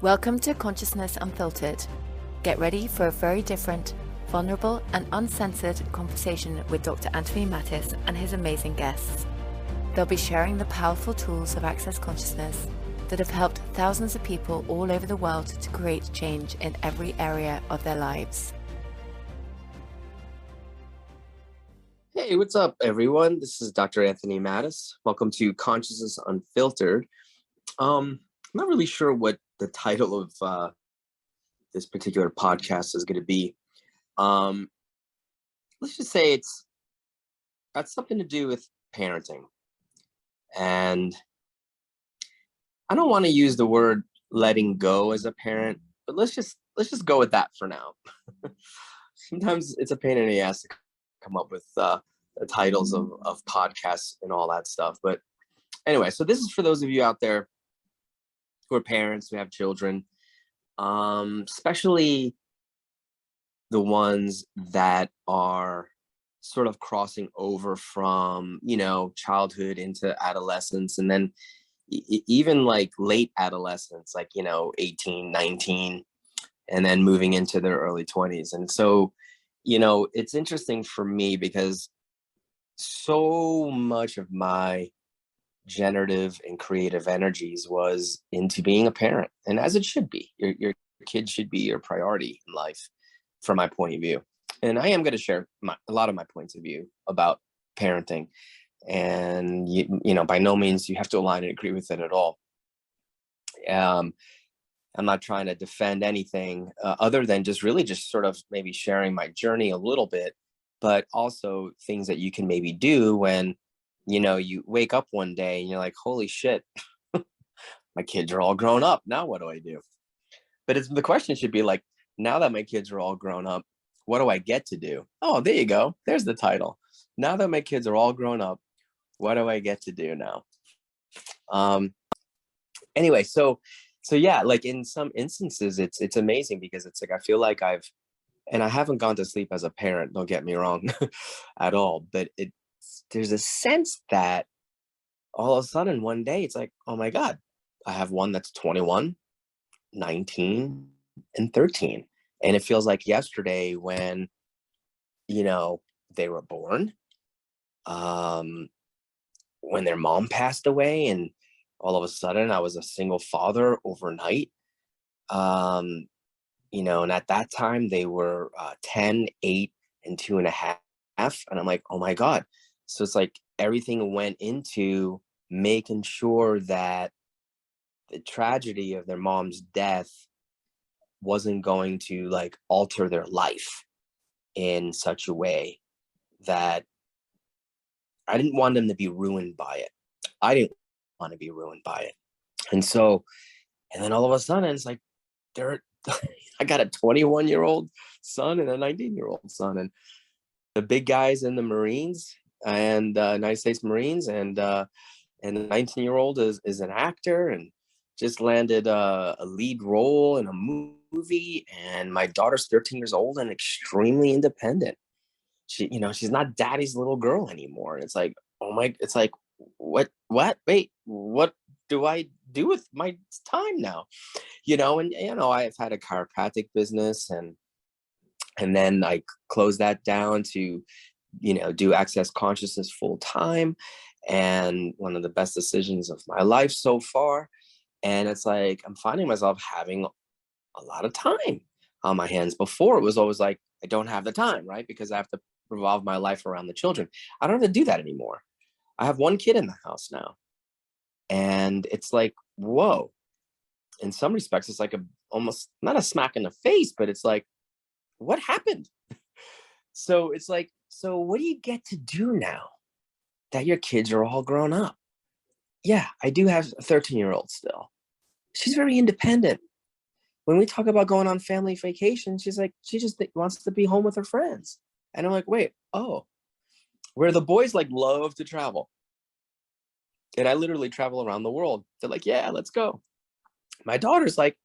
Welcome to Consciousness Unfiltered. Get ready for a very different, vulnerable and uncensored conversation with Dr. Anthony Mattis and his amazing guests. They'll be sharing the powerful tools of Access Consciousness that have helped thousands of people all over the world to create change in every area of their lives. Hey, what's up, everyone? This is Dr. Anthony Mattis. Welcome to Consciousness Unfiltered. I'm not really sure what the title of this particular podcast is going to be. Let's just say it's got something to do with parenting. And I don't want to use the word letting go as a parent, but let's just go with that for now. Sometimes it's a pain in the ass to come up with the titles of podcasts and all that stuff. But anyway, so this is for those of you out there who are parents, who have children, especially the ones that are sort of crossing over from, childhood into adolescence, and then even like late adolescence, like, 18, 19, and then moving into their early 20s. And so, it's interesting for me because so much of my generative and creative energies was into being a parent, and as it should be. Your kid should be your priority in life, from my point of view. And I am going to share a lot of my points of view about parenting, and by no means you have to align and agree with it at all. I'm not trying to defend anything other than just sort of maybe sharing my journey a little bit, but also things that you can maybe do when, you wake up one day and you're like, holy shit, my kids are all grown up. Now what do I do? But the question should be like, now that my kids are all grown up, what do I get to do? Oh, there you go. There's the title. Now that my kids are all grown up, what do I get to do now? Anyway, so yeah, like in some instances, it's amazing because it's like, I feel like I haven't gone to sleep as a parent, don't get me wrong, at all. But there's a sense that all of a sudden one day it's like, oh my God, I have one that's 21, 19, and 13. And it feels like yesterday when, they were born, when their mom passed away, and all of a sudden I was a single father overnight. And at that time they were 10, 8, and 2.5. And I'm like, oh my God. So it's like everything went into making sure that the tragedy of their mom's death wasn't going to like alter their life in such a way that I didn't want them to be ruined by it. I didn't want to be ruined by it. And then all of a sudden it's like, I got a 21-year-old son and a 19-year-old son, and the big guys in the Marines and United States Marines, and the 19-year-old is an actor and just landed a lead role in a movie. And my daughter's 13 years old and extremely independent. She's not daddy's little girl anymore. And it's like, it's like, what, wait, what do I do with my time now? I've had a chiropractic business, and then I closed that down to, do Access Consciousness full time, and one of the best decisions of my life so far. And it's like, I'm finding myself having a lot of time on my hands. Before it was always like, I don't have the time, right? Because I have to revolve my life around the children. I don't have to do that anymore. I have one kid in the house now. And it's like, whoa. In some respects, it's like almost not a smack in the face, but it's like, what happened? So it's like, so what do you get to do now that your kids are all grown up? Yeah, I do have a 13-year-old still. She's very independent. When we talk about going on family vacation, she's like, she just wants to be home with her friends. And I'm like, wait, where the boys like love to travel. And I literally travel around the world. They're like, yeah, let's go. My daughter's like,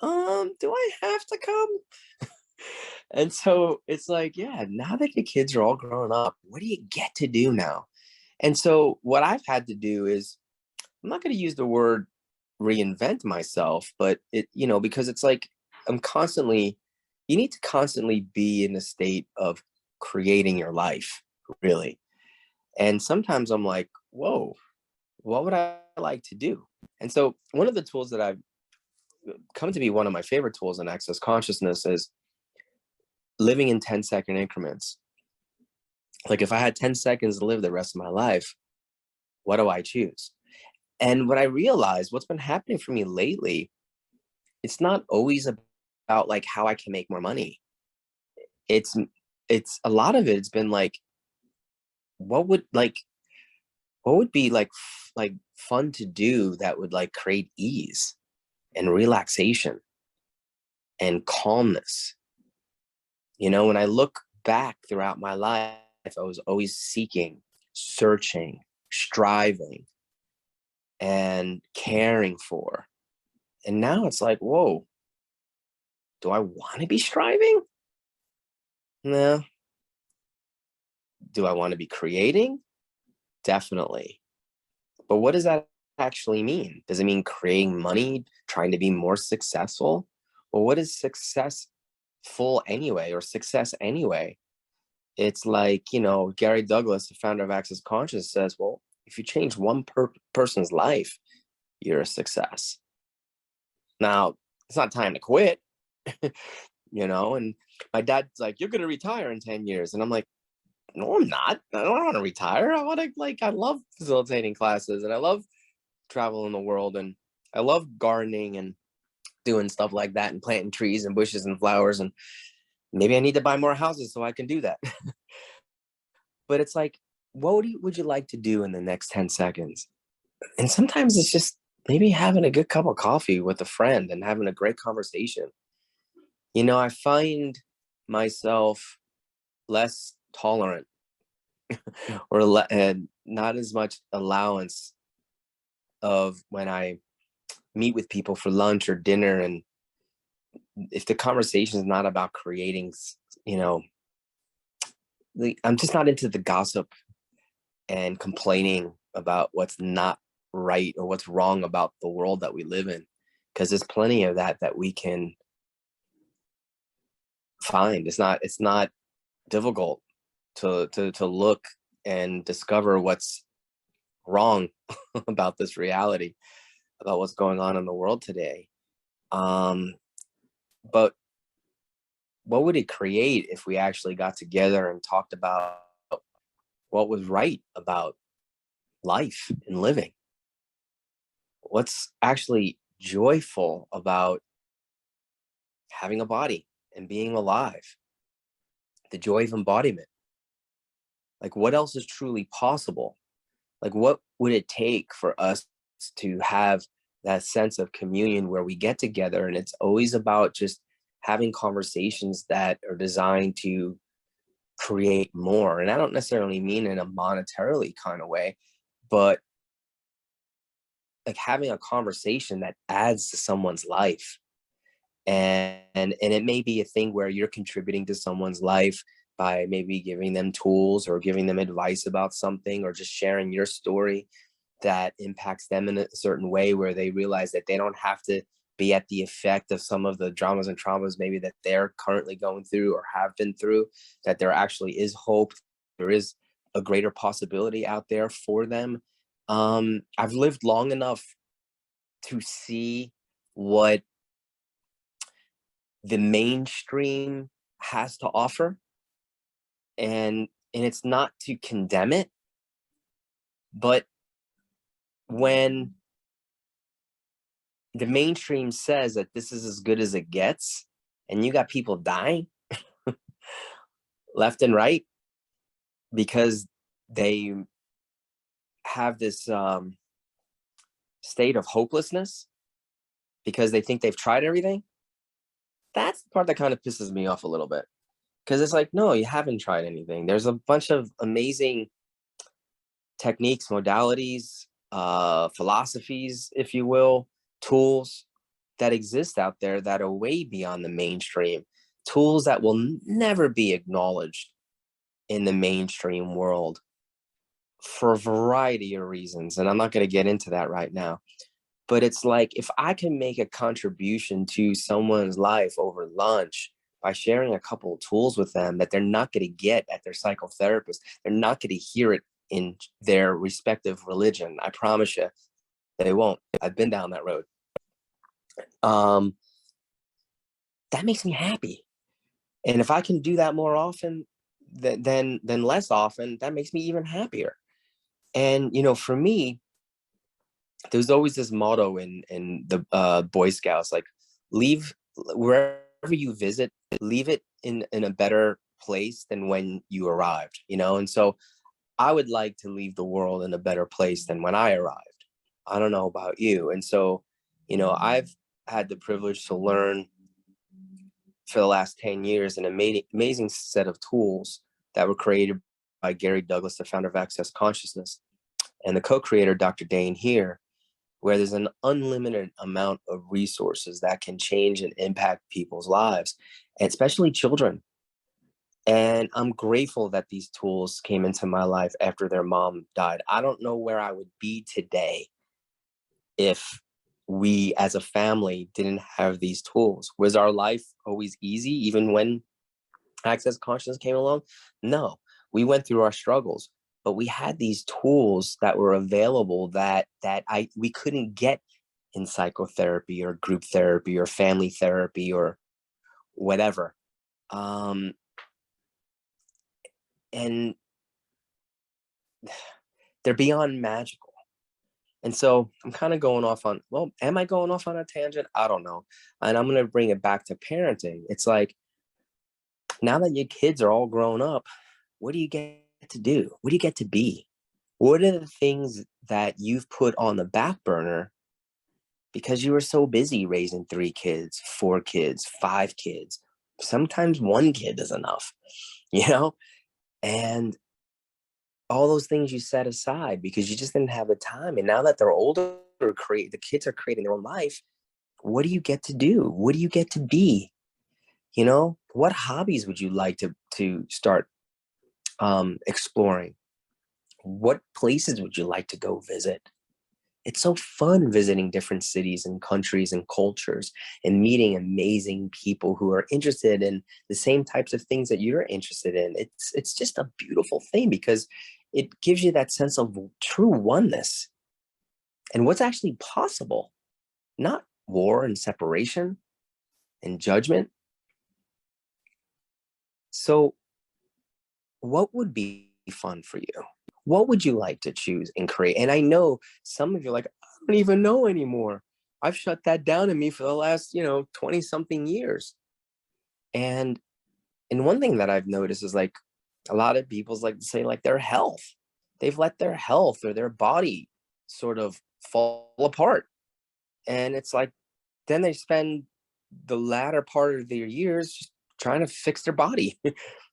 do I have to come? And so it's like, yeah, now that your kids are all grown up, what do you get to do now? And so what I've had to do is, I'm not going to use the word reinvent myself, but because it's like I'm constantly, you need to constantly be in a state of creating your life, really. And sometimes I'm like, whoa, what would I like to do? And so one of the tools that I've come to be one of my favorite tools in access consciousness is living in 10-second increments. Like if I had 10 seconds to live the rest of my life, what do I choose? And what I realized, what's been happening for me lately, it's not always about like how I can make more money. It's it's a lot of it's been like, what would like what would be like fun to do that would like create ease and relaxation and calmness. When I look back throughout my life, I was always seeking, searching, striving, and caring for. And now it's like, whoa, do I want to be striving? No. Do I want to be creating? Definitely. But what does that actually mean? Does it mean creating money, trying to be more successful? Well, what is successful anyway, or success anyway? It's like, Gary Douglas, the founder of Access Conscious, says, well, if you change one person's life, you're a success. Now, it's not time to quit, and my dad's like, you're going to retire in 10 years. And I'm like, no, I'm not. I don't want to retire. I love facilitating classes, and I love traveling the world, and I love gardening and doing stuff like that, and planting trees and bushes and flowers. And maybe I need to buy more houses so I can do that. But it's like, what would you like to do in the next 10 seconds? And sometimes it's just maybe having a good cup of coffee with a friend and having a great conversation. I find myself less tolerant or not as much allowance of when I meet with people for lunch or dinner. And if the conversation is not about creating, I'm just not into the gossip and complaining about what's not right or what's wrong about the world that we live in, because there's plenty of that we can find. It's not difficult to look and discover what's wrong about this reality, about what's going on in the world today. But what would it create if we actually got together and talked about what was right about life and living? What's actually joyful about having a body and being alive? The joy of embodiment. Like, what else is truly possible? Like, what would it take for us to have that sense of communion where we get together and it's always about just having conversations that are designed to create more? And I don't necessarily mean in a monetarily kind of way, but like having a conversation that adds to someone's life. And it may be a thing where you're contributing to someone's life by maybe giving them tools or giving them advice about something, or just sharing your story that impacts them in a certain way, where they realize that they don't have to be at the effect of some of the dramas and traumas maybe that they're currently going through or have been through, that there actually is hope. There is a greater possibility out there for them. I've lived long enough to see what the mainstream has to offer, and it's not to condemn it, but when the mainstream says that this is as good as it gets, and you got people dying left and right because they have this state of hopelessness because they think they've tried everything, that's the part that kind of pisses me off a little bit. Because it's like, no, you haven't tried anything. There's a bunch of amazing techniques, modalities, philosophies, if you will, tools that exist out there that are way beyond the mainstream, tools that will never be acknowledged in the mainstream world for a variety of reasons. And I'm not going to get into that right now. But it's like, if I can make a contribution to someone's life over lunch by sharing a couple of tools with them that they're not going to get at their psychotherapist, they're not going to hear it in their respective religion. I promise you, they won't. I've been down that road. That makes me happy. And if I can do that more often than less often, that makes me even happier. And, you know, for me, there's always this motto in the Boy Scouts, like, leave wherever you visit, leave it in a better place than when you arrived, you know? And so I would like to leave the world in a better place than when I arrived. I don't know about you. And so, you know, I've had the privilege to learn for the last 10 years an amazing set of tools that were created by Gary Douglas, the founder of Access Consciousness, and the co-creator, Dr. Dane here, where there's an unlimited amount of resources that can change and impact people's lives, and especially children. And I'm grateful that these tools came into my life after their mom died. I don't know where I would be today if we as a family didn't have these tools. Was our life always easy, even when Access Consciousness came along? No, we went through our struggles, but we had these tools that were available that we couldn't get in psychotherapy or group therapy or family therapy or whatever. And they're beyond magical. And so I'm kind of going off on, well, am I going off on a tangent? I don't know. And I'm going to bring it back to parenting. It's like, now that your kids are all grown up, what do you get to do? What do you get to be? What are the things that you've put on the back burner because you were so busy raising 3 kids, 4 kids, 5 kids? Sometimes 1 kid is enough, you know? And all those things you set aside because you just didn't have the time. And now that they're older, the kids are creating their own life. What do you get to do? What do you get to be? You know, what hobbies would you like to start exploring? What places would you like to go visit? It's so fun visiting different cities and countries and cultures and meeting amazing people who are interested in the same types of things that you're interested in. It's just a beautiful thing because it gives you that sense of true oneness and what's actually possible, not war and separation and judgment. So what would be fun for you? What would you like to choose and create? And I know some of you are like, I don't even know anymore. I've shut that down in me for the last, 20 something years. And one thing that I've noticed is like a lot of people's like to say like their health. They've let their health or their body sort of fall apart. And it's like, then they spend the latter part of their years just trying to fix their body,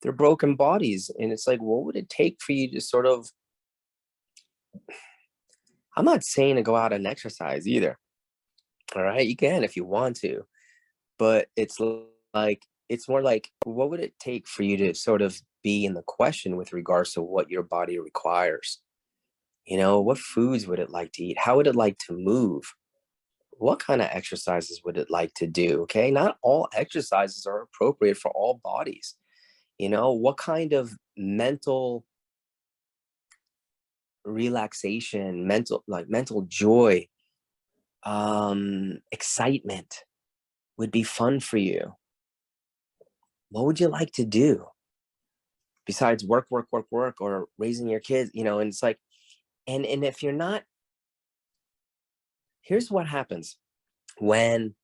their broken bodies. And it's like, what would it take for you to sort of, I'm not saying to go out and exercise either. All right. You can if you want to, but it's like, it's more like, what would it take for you to sort of be in the question with regards to what your body requires? You know, what foods would it like to eat? How would it like to move? What kind of exercises would it like to do? Okay. Not all exercises are appropriate for all bodies. You know, what kind of mental relaxation, mental joy, excitement would be fun for you? What would you like to do besides work, or raising your kids? You know, and it's like, and if you're not, here's what happens when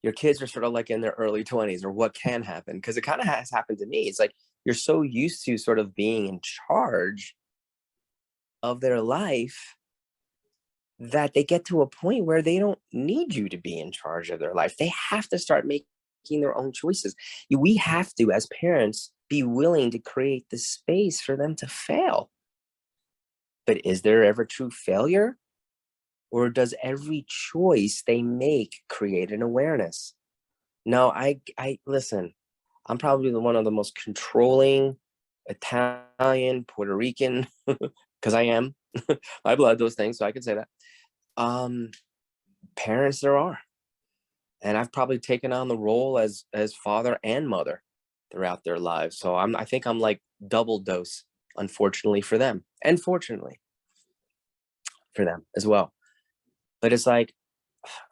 your kids are sort of like in their early 20s, or what can happen, because it kind of has happened to me. It's like you're so used to sort of being in charge of their life that they get to a point where they don't need you to be in charge of their life. They have to start making their own choices. We have to, as parents, be willing to create the space for them to fail. But is there ever true failure? Or does every choice they make create an awareness? No, I listen, I'm probably one of the most controlling Italian, Puerto Rican, because I am, my blood, those things, so I can say that. Parents there are. And I've probably taken on the role as father and mother throughout their lives. So I think I'm like double dose, unfortunately for them, and fortunately for them as well. But it's like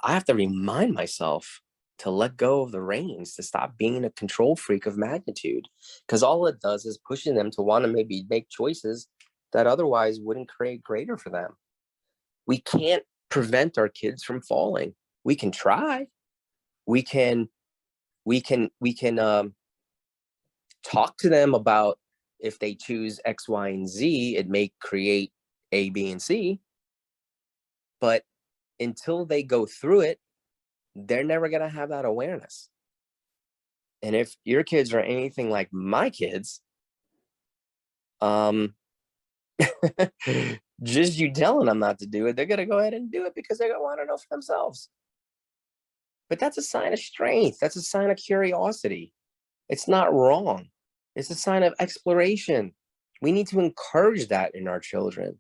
I have to remind myself to let go of the reins, to stop being a control freak of magnitude, because all it does is pushing them to want to maybe make choices that otherwise wouldn't create greater for them. We can't prevent our kids from falling. We can try. We can talk to them about if they choose X, Y, and Z, it may create A, B, and C. But until they go through it, they're never going to have that awareness. And if your kids are anything like my kids, just you telling them not to do it, they're going to go ahead and do it because they're going to want to know for themselves. But that's a sign of strength. That's a sign of curiosity. It's not wrong. It's a sign of exploration. We need to encourage that in our children.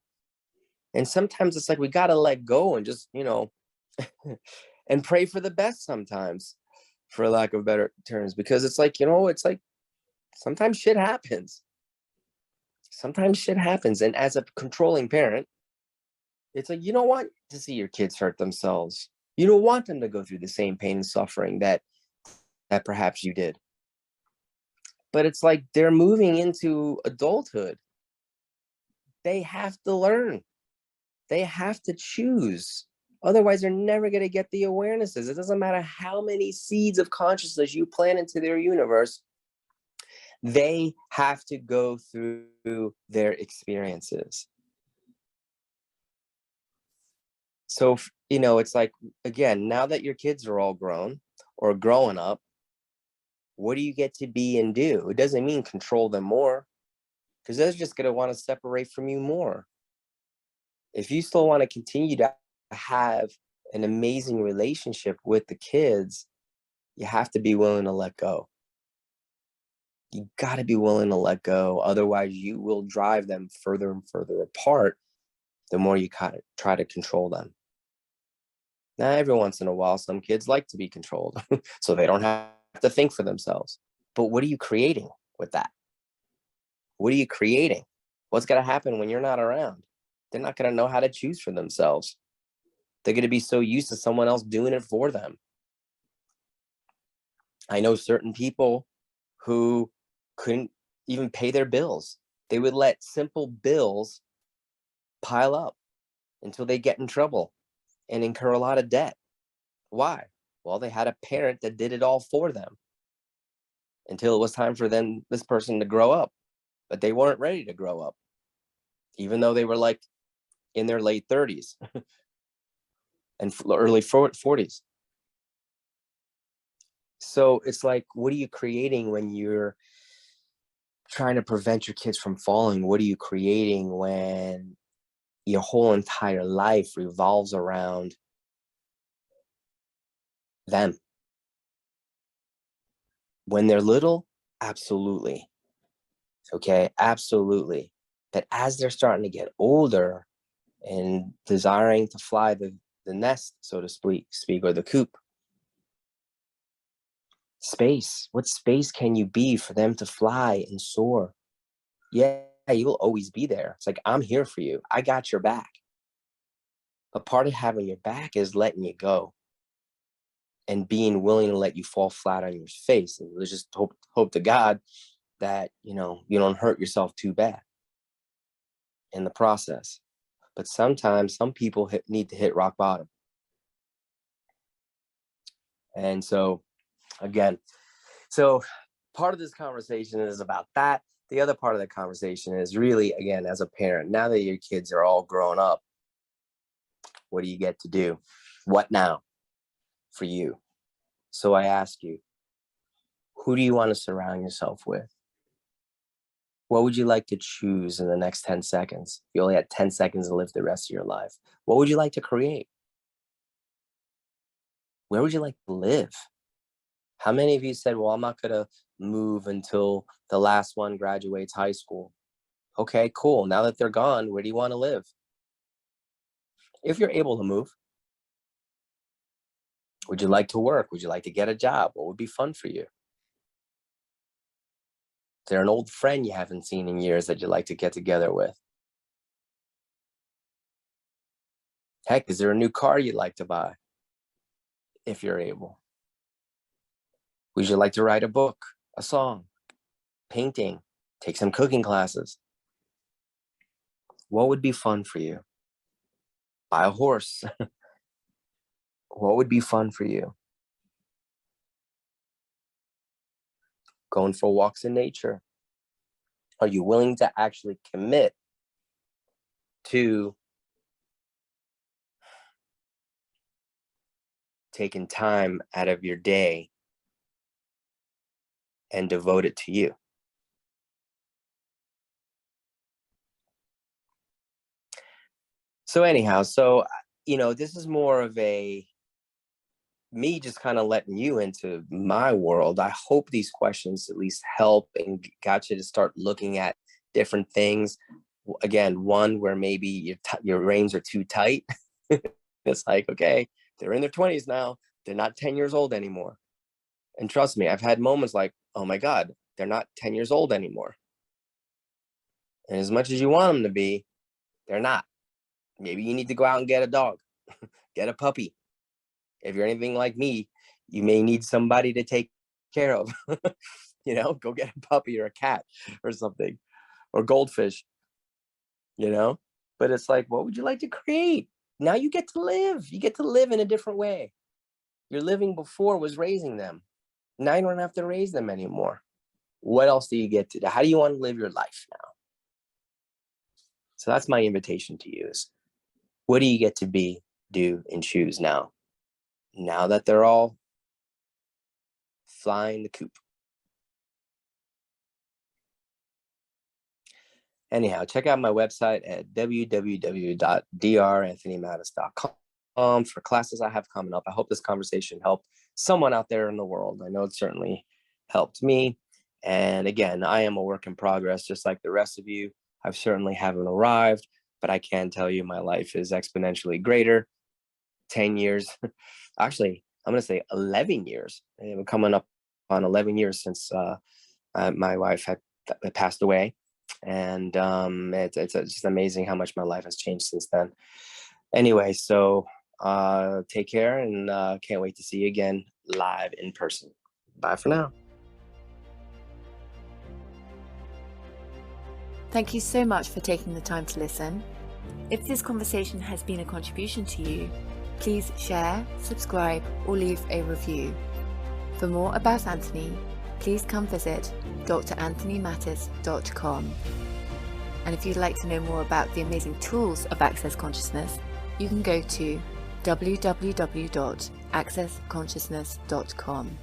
And sometimes it's like we got to let go and just, and pray for the best sometimes, for lack of better terms, because it's like, it's like sometimes shit happens. Sometimes shit happens. And as a controlling parent, it's like, you don't want to see your kids hurt themselves. You don't want them to go through the same pain and suffering that perhaps you did. But it's like they're moving into adulthood. They have to learn. They have to choose. Otherwise, they're never going to get the awarenesses. It doesn't matter how many seeds of consciousness you plant into their universe. They have to go through their experiences. So, it's like, again, now that your kids are all grown or growing up, what do you get to be and do? It doesn't mean control them more, because they're just going to want to separate from you more. If you still want to continue to have an amazing relationship with the kids, you have to be willing to let go. You got to be willing to let go. Otherwise, you will drive them further and further apart the more you try to control them. Now, every once in a while, some kids like to be controlled, so they don't have to think for themselves. But what are you creating with that? What are you creating? What's going to happen when you're not around? They're not going to know how to choose for themselves. They're going to be so used to someone else doing it for them. I know certain people who couldn't even pay their bills. They would let simple bills pile up until they get in trouble and incur a lot of debt. Why? Well, they had a parent that did it all for them until it was time for this person to grow up. But they weren't ready to grow up, even though they were like in their late 30s and early 40s. So it's like, what are you creating when you're trying to prevent your kids from falling? What are you creating when your whole entire life revolves around them? When they're little, absolutely. Okay, absolutely. But as they're starting to get older and desiring to fly the nest, so to speak, or the coop, space. What space can you be for them to fly and soar? Yeah, you'll always be there. It's like, I'm here for you. I got your back. But part of having your back is letting you go and being willing to let you fall flat on your face. And let's just hope to God that, you don't hurt yourself too bad in the process. But sometimes some people need to hit rock bottom. And so, again, part of this conversation is about that. The other part of the conversation is really, again, as a parent, now that your kids are all grown up, what do you get to do? What now for you? So I ask you, who do you want to surround yourself with? What would you like to choose in the next 10 seconds? You only had 10 seconds to live the rest of your life. What would you like to create? Where would you like to live? How many of you said, well, I'm not going to move until the last one graduates high school? Okay, cool. Now that they're gone, where do you want to live? if you're able to move. Would you like to work? Would you like to get a job? What would be fun for you? Is there an old friend you haven't seen in years that you'd like to get together with? Heck, is there a new car you'd like to buy? If you're able. Would you like to write a book, a song, painting, take some cooking classes? What would be fun for you? Buy a horse. What would be fun for you? Going for walks in nature. Are you willing to actually commit to taking time out of your day and devote it to you? So anyhow, this is more of me just kind of letting you into my world. I hope these questions at least help and got you to start looking at different things. Again, one where maybe your reins are too tight. It's like, okay, they're in their 20s now. They're not 10 years old anymore. And trust me, I've had moments like, oh my God, they're not 10 years old anymore. And as much as you want them to be, they're not. Maybe you need to go out and get a dog, get a puppy. If you're anything like me, you may need somebody to take care of. Go get a puppy or a cat or something, or goldfish, But it's like, what would you like to create? Now you get to live. You get to live in a different way. Your living before was raising them. Now you don't have to raise them anymore. What else do you get to do? How do you want to live your life now? So that's my invitation to you is, what do you get to be, do, and choose now? Now that they're all flying the coop. Anyhow, check out my website at www.dranthonymattis.com for classes I have coming up. I hope this conversation helped someone out there in the world. I know it certainly helped me. And again, I am a work in progress, just like the rest of you. I certainly haven't arrived, but I can tell you my life is exponentially greater. 10 years, actually, I'm going to say 11 years. We're coming up on 11 years since my wife had passed away. And it's just amazing how much my life has changed since then. Anyway, so take care, and can't wait to see you again live in person. Bye for now. Thank you so much for taking the time to listen. If this conversation has been a contribution to you, please share, subscribe, or leave a review. For more about Anthony, please come visit DrAnthonyMattis.com. And if you'd like to know more about the amazing tools of Access Consciousness, you can go to www.accessconsciousness.com.